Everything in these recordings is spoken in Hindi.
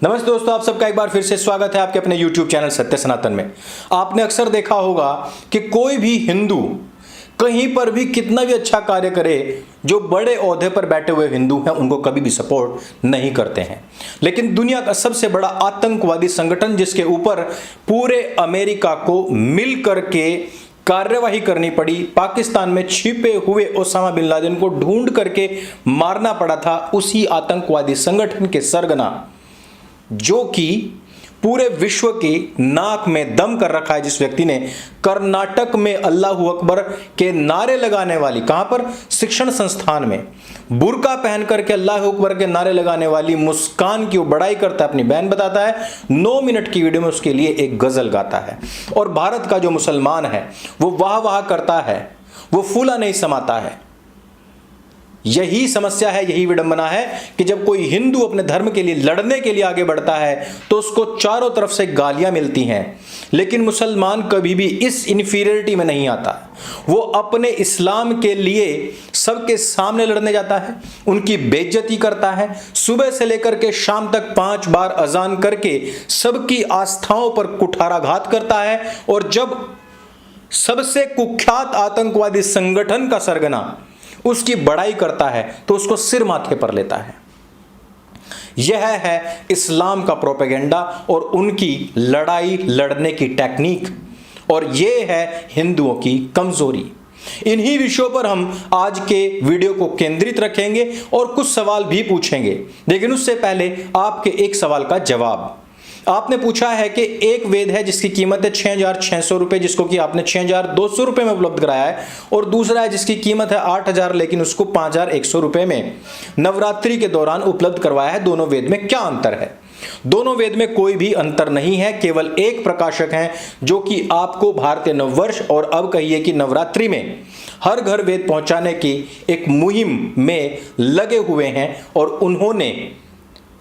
नमस्ते दोस्तों, आप सबका एक बार फिर से स्वागत है आपके अपने YouTube चैनल सत्य सनातन में। आपने अक्सर देखा होगा कि कोई भी हिंदू कहीं पर भी कितना भी अच्छा कार्य करे, जो बड़े ओहदे पर बैठे हुए हिंदू हैं उनको कभी भी सपोर्ट नहीं करते हैं। लेकिन दुनिया का सबसे बड़ा आतंकवादी संगठन जिसके ऊपर पूरे अमेरिका को मिल करके कार्यवाही करनी पड़ी, पाकिस्तान में छिपे हुए ओसामा बिन लादेन को ढूंढ करके मारना पड़ा था, उसी आतंकवादी संगठन के सरगना जो कि पूरे विश्व की नाक में दम कर रखा है, जिस व्यक्ति ने कर्नाटक में अल्लाहू अकबर के नारे लगाने वाली, कहां पर, शिक्षण संस्थान में बुर्का पहन करके अल्लाहू अकबर के नारे लगाने वाली मुस्कान की वो बड़ाई करता है, अपनी बहन बताता है, 9 मिनट की वीडियो में उसके लिए एक गजल गाता है। और भारत का जो मुसलमान है वो वाह वाह करता है, वो फूला नहीं समाता है। यही समस्या है, यही विडंबना है कि जब कोई हिंदू अपने धर्म के लिए लड़ने के लिए आगे बढ़ता है तो उसको चारों तरफ से गालियां मिलती हैं, लेकिन मुसलमान कभी भी इस इन्फीरियरिटी में नहीं आता। वो अपने इस्लाम के लिए सबके सामने लड़ने जाता है, उनकी बेइज्जती करता है, सुबह से लेकर के शाम तक 5 बार अजान करके सबकी आस्थाओं पर कुठाराघात करता है। और जब सबसे कुख्यात आतंकवादी संगठन का सरगना उसकी बड़ाई करता है तो उसको सिर माथे पर लेता है। यह है इस्लाम का प्रोपेगेंडा और उनकी लड़ाई लड़ने की टेक्निक, और यह है हिंदुओं की कमजोरी। इन्हीं विषयों पर हम आज के वीडियो को केंद्रित रखेंगे और कुछ सवाल भी पूछेंगे। लेकिन उससे पहले आपके एक सवाल का जवाब। आपने पूछा है कि एक वेद है जिसकी कीमत है 6,600 रुपए, जिसको कि आपने 6,200 रुपए में उपलब्ध कराया है, और दूसरा है जिसकी कीमत है 8,000 लेकिन उसको 5,100 रुपए में नवरात्रि के दौरान उपलब्ध करवाया है। दोनों वेद में क्या अंतर है? दोनों वेद में कोई भी अंतर नहीं है, केवल एक प्रकाशक हैं जो कि आपको भारतीय नववर्ष और अब कहिए कि नवरात्रि में हर घर वेद पहुंचाने की एक मुहिम में लगे हुए हैं, और उन्होंने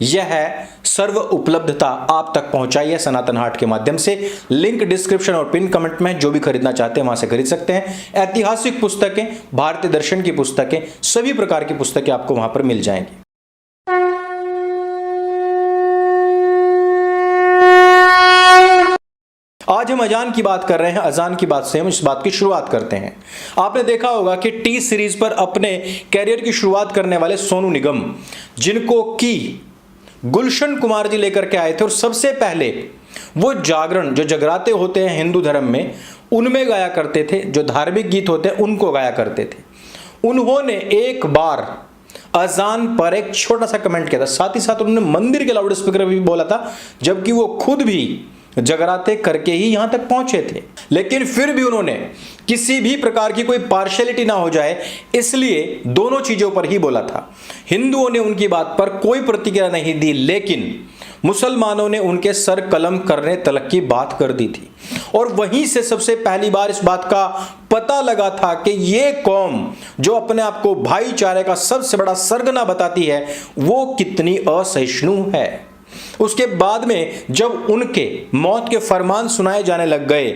यह सर्व उपलब्धता आप तक पहुंचाई है सनातन हाट के माध्यम से। लिंक डिस्क्रिप्शन और पिन कमेंट में, जो भी खरीदना चाहते हैं वहां से खरीद सकते हैं। ऐतिहासिक पुस्तकें, भारतीय दर्शन की पुस्तकें, सभी प्रकार की पुस्तकें आपको वहां पर मिल जाएंगी। आज हम अजान की बात कर रहे हैं। अजान की बात से हम इस बात की शुरुआत करते हैं। आपने देखा होगा कि टी सीरीज पर अपने कैरियर की शुरुआत करने वाले सोनू निगम, जिनको की गुलशन कुमार जी लेकर के आए थे, और सबसे पहले वो जागरण, जो जगराते होते हैं हिंदू धर्म में, उनमें गाया करते थे, जो धार्मिक गीत होते हैं उनको गाया करते थे। उन्होंने एक बार अजान पर एक छोटा सा कमेंट किया था, साथ ही साथ उन्होंने मंदिर के लाउड स्पीकर भी बोला था, जबकि वो खुद भी जगराते करके ही यहां तक पहुंचे थे। लेकिन फिर भी उन्होंने किसी भी प्रकार की कोई पार्शियलिटी ना हो जाए, इसलिए दोनों चीजों पर ही बोला था। हिंदुओं ने उनकी बात पर कोई प्रतिक्रिया नहीं दी, लेकिन मुसलमानों ने उनके सर कलम करने तलक की बात कर दी थी। और वहीं से सबसे पहली बार इस बात का पता लगा था कि ये कौम जो अपने आप को भाईचारे का सबसे बड़ा सरगना बताती है, वो कितनी असहिष्णु है। उसके बाद में जब उनके मौत के फरमान सुनाए जाने लग गए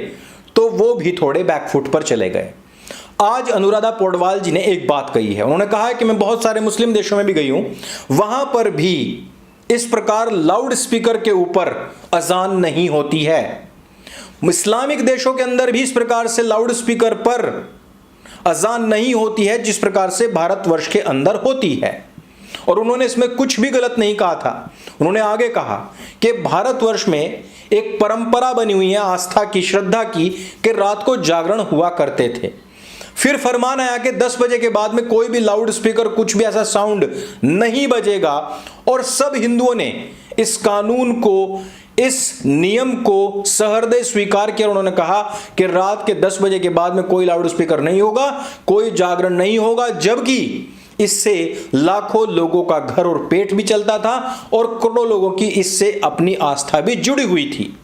तो वो भी थोड़े बैकफुट पर चले गए। आज अनुराधा पौडवाल जी ने एक बात कही है। उन्होंने कहा है कि मैं बहुत सारे मुस्लिम देशों में भी गई हूं, वहां पर भी इस प्रकार लाउड स्पीकर के ऊपर अजान नहीं होती है। इस्लामिक देशों के अंदर भी इस प्रकार से लाउड स्पीकर पर अजान नहीं होती है जिस प्रकार से भारतवर्ष के अंदर होती है। और उन्होंने इसमें कुछ भी गलत नहीं कहा था। उन्होंने आगे कहा कि भारतवर्ष में एक परंपरा बनी हुई है आस्था की, श्रद्धा की, कि रात को जागरण हुआ करते थे। फिर फरमान आया कि 10 बजे के बाद में कोई भी लाउड स्पीकर, कुछ भी ऐसा साउंड नहीं बजेगा, और सब हिंदुओं ने इस कानून को, इस नियम को सहृदय स्वीकार किया। उन्होंने कहा कि रात के 10 बजे के बाद में कोई लाउड स्पीकर नहीं होगा, कोई जागरण नहीं होगा, जबकि इससे लाखों लोगों का घर और पेट भी चलता था और करोड़ों लोगों की इससे अपनी आस्था भी जुड़ी हुई थी।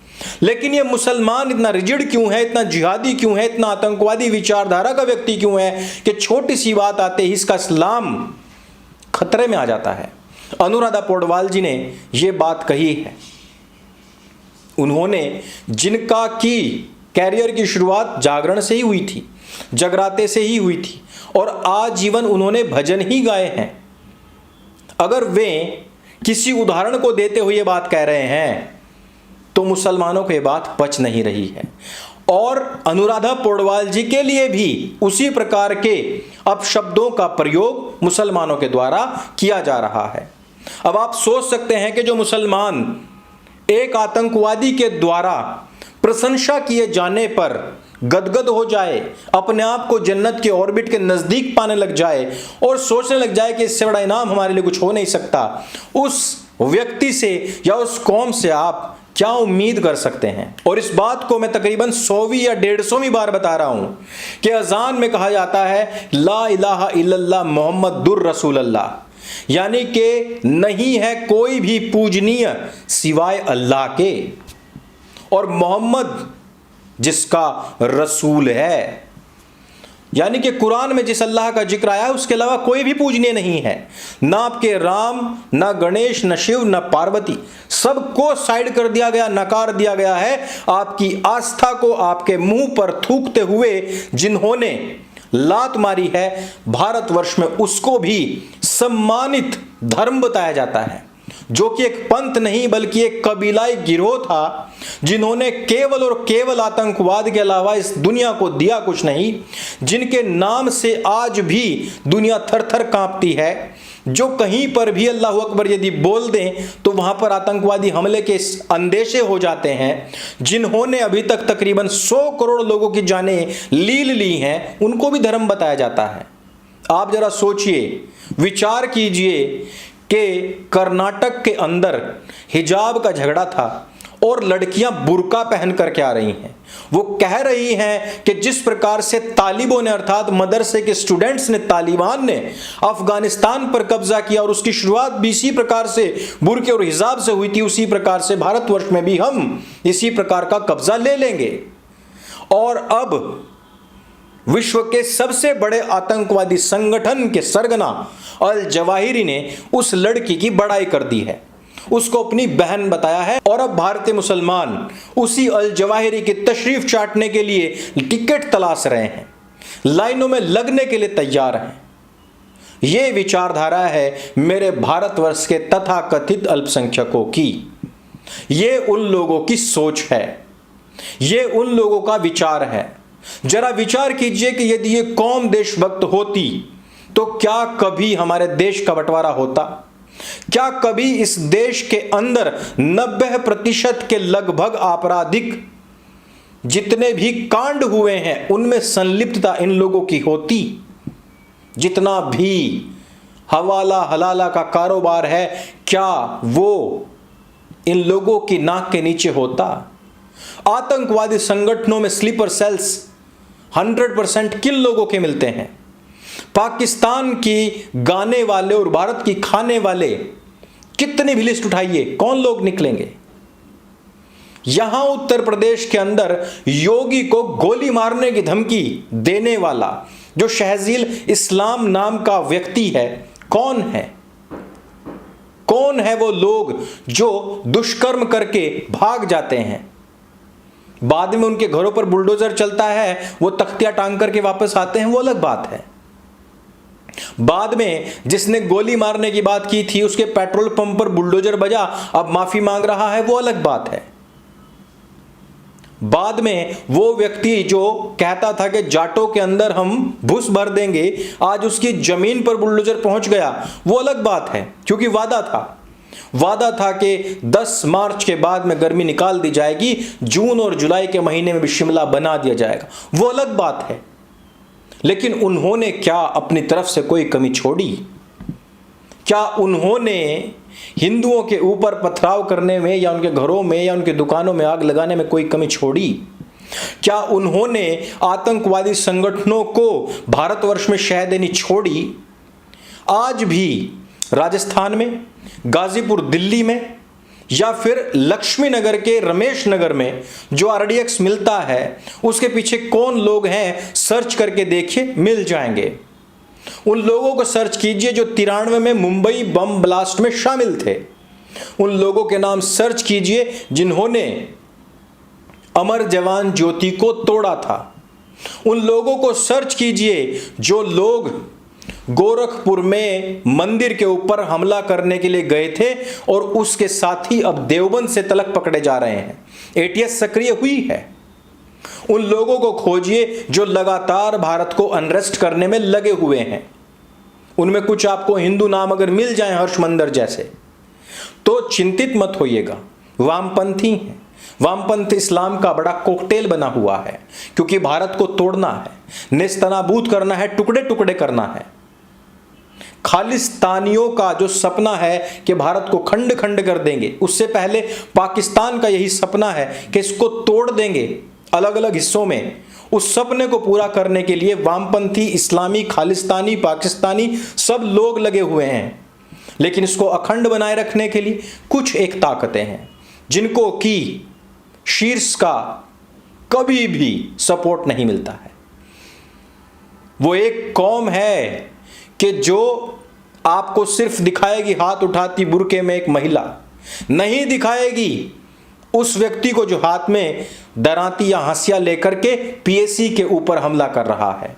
लेकिन ये मुसलमान इतना रिजिड क्यों है, इतना जिहादी क्यों है, इतना आतंकवादी विचारधारा का व्यक्ति क्यों है कि छोटी सी बात आते ही इसका इस्लाम खतरे में आ जाता है? अनुराधा पौडवाल जी ने यह बात कही है। उन्होंने, जिनका की कैरियर की शुरुआत जागरण से ही हुई थी, जगराते से ही हुई थी, और आजीवन उन्होंने भजन ही गाए हैं। अगर वे किसी उदाहरण को देते हुए ये बात कह रहे हैं, तो मुसलमानों को ये बात पच नहीं रही है। और अनुराधा पौडवाल जी के लिए भी उसी प्रकार के अपशब्दों का प्रयोग मुसलमानों के द्वारा किया जा रहा है। अब आप सोच सकते हैं कि जो मुसलमान एक आतंकवादी के द्वारा प्रशंसा किए जाने पर गदगद हो जाए, अपने आप को जन्नत के ऑर्बिट के नजदीक पाने लग जाए और सोचने लग जाए कि इससे बड़ा इनाम हमारे लिए कुछ हो नहीं सकता, उस व्यक्ति से या उस कौम से आप क्या उम्मीद कर सकते हैं। और इस बात को मैं तकरीबन 100वीं या 150वीं बार बता रहा हूं कि अजान में कहा जाता है ला इलाहा इल्लल्लाह मुहम्मदुर रसूलुल्लाह, यानी कि नहीं है कोई भी पूजनीय सिवाय अल्लाह के, और मोहम्मद जिसका रसूल है, यानी कि कुरान में जिस अल्लाह का जिक्र आया है उसके अलावा कोई भी पूजनीय नहीं है। ना आपके राम, ना गणेश, न शिव, न पार्वती, सबको साइड कर दिया गया, नकार दिया गया है। आपकी आस्था को आपके मुंह पर थूकते हुए जिन्होंने लात मारी है भारतवर्ष में, उसको भी सम्मानित धर्म बताया जाता है, जो कि एक पंथ नहीं बल्कि एक कबीलाई गिरोह था, जिन्होंने केवल और केवल आतंकवाद के अलावा इस दुनिया को दिया कुछ नहीं, जिनके नाम से आज भी दुनिया थर थर कांपती है, जो कहीं पर भी अल्लाह अकबर यदि बोल दें तो वहां पर आतंकवादी हमले के अंदेशे हो जाते हैं, जिन्होंने अभी तक तकरीबन 100 करोड़ लोगों की जानें लील ली हैं, उनको भी धर्म बताया जाता है। आप जरा सोचिए, विचार कीजिए कि कर्नाटक के अंदर हिजाब का झगड़ा था और लड़कियां बुर्का पहन करके आ रही हैं। वो कह रही हैं कि जिस प्रकार से तालिबों ने, अर्थात मदरसे के स्टूडेंट्स ने, तालिबान ने अफगानिस्तान पर कब्जा किया और उसकी शुरुआत भी इसी प्रकार से बुर्के और हिजाब से हुई थी, उसी प्रकार से भारतवर्ष में भी हम इसी प्रकार का कब्जा ले लेंगे। और अब विश्व के सबसे बड़े आतंकवादी संगठन के सरगना अल जवाहिरी ने उस लड़की की बड़ाई कर दी है, उसको अपनी बहन बताया है, और अब भारतीय मुसलमान उसी अल जवाहिरी की तशरीफ चाटने के लिए टिकट तलाश रहे हैं, लाइनों में लगने के लिए तैयार हैं। यह विचारधारा है मेरे भारतवर्ष के तथाकथित अल्पसंख्यकों की, ये उन लोगों की सोच है, ये उन लोगों का विचार है। जरा विचार कीजिए कि यदि ये कौम देशभक्त होती तो क्या कभी हमारे देश का बंटवारा होता? क्या कभी इस देश के अंदर 90% के लगभग आपराधिक जितने भी कांड हुए हैं उनमें संलिप्तता इन लोगों की होती? जितना भी हवाला हलाला का कारोबार है, क्या वो इन लोगों की नाक के नीचे होता? आतंकवादी संगठनों में स्लीपर सेल्स 100% किन लोगों के मिलते हैं? पाकिस्तान की गाने वाले और भारत की खाने वाले कितनी भी लिस्ट उठाइए, कौन लोग निकलेंगे? यहां उत्तर प्रदेश के अंदर योगी को गोली मारने की धमकी देने वाला जो शहजील इस्लाम नाम का व्यक्ति है, कौन है? कौन है वो लोग जो दुष्कर्म करके भाग जाते हैं, बाद में उनके घरों पर बुलडोजर चलता है, वो तख्तियां टांग करके वापस आते हैं, वो अलग बात है। बाद में जिसने गोली मारने की बात की थी उसके पेट्रोल पंप पर बुलडोजर बजा, अब माफी मांग रहा है, वो अलग बात है। बाद में वो व्यक्ति जो कहता था कि जाटों के अंदर हम भूस भर देंगे, आज उसकी जमीन पर बुलडोजर पहुंच गया, वो अलग बात है, क्योंकि वादा था कि 10 मार्च के बाद में गर्मी निकाल दी जाएगी, जून और जुलाई के महीने में भी शिमला बना दिया जाएगा, वो अलग बात है। लेकिन उन्होंने क्या अपनी तरफ से कोई कमी छोड़ी? क्या उन्होंने हिंदुओं के ऊपर पथराव करने में या उनके घरों में या उनके दुकानों में आग लगाने में कोई कमी छोड़ी? क्या उन्होंने आतंकवादी संगठनों को भारतवर्ष में शह देनी छोड़ी? आज भी राजस्थान में, गाजीपुर दिल्ली में, या फिर लक्ष्मी नगर के रमेश नगर में जो RDX मिलता है, उसके पीछे कौन लोग हैं सर्च करके देखिए, मिल जाएंगे। उन लोगों को सर्च कीजिए जो 93 में मुंबई बम ब्लास्ट में शामिल थे। उन लोगों के नाम सर्च कीजिए जिन्होंने अमर जवान ज्योति को तोड़ा था। उन लोगों को सर्च कीजिए जो लोग गोरखपुर में मंदिर के ऊपर हमला करने के लिए गए थे और उसके साथ ही अब देवबंद से तलक पकड़े जा रहे हैं। एटीएस सक्रिय हुई है। उन लोगों को खोजिए जो लगातार भारत को अनरेस्ट करने में लगे हुए हैं। उनमें कुछ आपको हिंदू नाम अगर मिल जाए हर्षमंदर जैसे, तो चिंतित मत होइएगा। वामपंथी हैं। वामपंथ इस्लाम का बड़ा कॉकटेल बना हुआ है, क्योंकि भारत को तोड़ना है, नेस्तनाबूद करना है, टुकड़े टुकड़े करना है। खालिस्तानियों का जो सपना है कि भारत को खंड खंड कर देंगे, उससे पहले पाकिस्तान का यही सपना है कि इसको तोड़ देंगे अलग अलग हिस्सों में। उस सपने को पूरा करने के लिए वामपंथी, इस्लामी, खालिस्तानी, पाकिस्तानी सब लोग लगे हुए हैं। लेकिन इसको अखंड बनाए रखने के लिए कुछ एक ताकतें हैं जिनको कि शीर्ष का कभी भी सपोर्ट नहीं मिलता है। वो एक कौम है कि जो आपको सिर्फ दिखाएगी हाथ उठाती बुर्के में एक महिला, नहीं दिखाएगी उस व्यक्ति को जो हाथ में दराती या हंसिया लेकर के पीएसी के ऊपर हमला कर रहा है।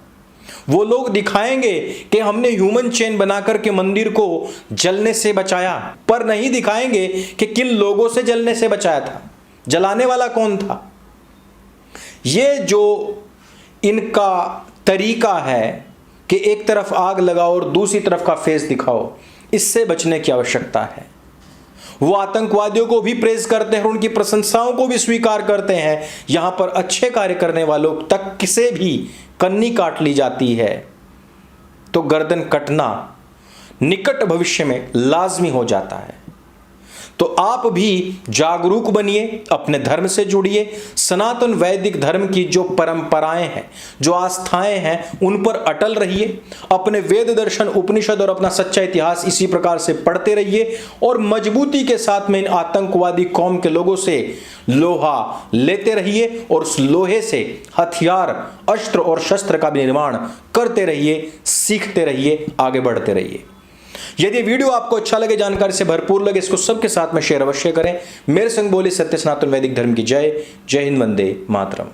वो लोग दिखाएंगे कि हमने ह्यूमन चेन बनाकर के मंदिर को जलने से बचाया, पर नहीं दिखाएंगे कि किन लोगों से जलने से बचाया था, जलाने वाला कौन था। ये जो इनका तरीका है कि एक तरफ आग लगाओ और दूसरी तरफ का फेस दिखाओ, इससे बचने की आवश्यकता है। वो आतंकवादियों को भी प्रेज करते हैं और उनकी प्रशंसाओं को भी स्वीकार करते हैं। यहां पर अच्छे कार्य करने वालों तक किसे भी कन्नी काट ली जाती है तो गर्दन कटना निकट भविष्य में लाजमी हो जाता है। तो आप भी जागरूक बनिए, अपने धर्म से जुड़िए, सनातन वैदिक धर्म की जो परंपराएं हैं, जो आस्थाएं हैं, उन पर अटल रहिए। अपने वेद दर्शन, उपनिषद और अपना सच्चा इतिहास इसी प्रकार से पढ़ते रहिए और मजबूती के साथ में इन आतंकवादी कौम के लोगों से लोहा लेते रहिए और उस लोहे से हथियार, अस्त्र और शस्त्र का भी निर्माण करते रहिए, सीखते रहिए, आगे बढ़ते रहिए। यदि वीडियो आपको अच्छा लगे, जानकारी से भरपूर लगे, इसको सबके साथ में शेयर अवश्य करें। मेरे संग बोले सत्य सनातन वैदिक धर्म की जय। जय हिंद, वंदे मातरम।